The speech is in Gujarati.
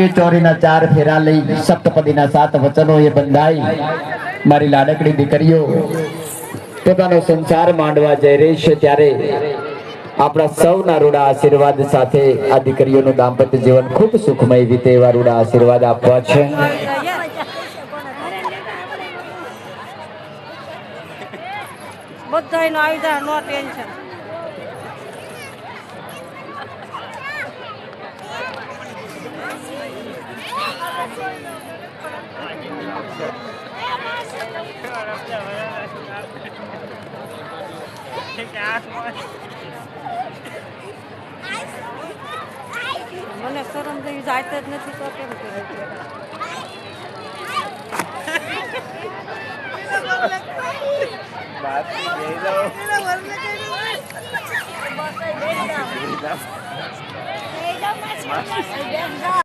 લાડકડીએ ચોરીના 4 ફેરા લઈ સપ્તપદીના 7 વચનો એ બંધાઈ મારી લાડકડી દીકરીઓ પોતાનો સંસાર માંડવા જઈ રહી છે ત્યારે આપણા સૌના રૂડા આશીર્વાદ સાથે આ દીકરીઓનું દાંપત્ય જીવન ખૂબ સુખમય વીતે એવા રૂડા આશીર્વાદ આપવા છે. બધાયનો આવી જાય, નો ટેન્શન. મને શરમ જેવી જાત જ નથી તો કેમ કરે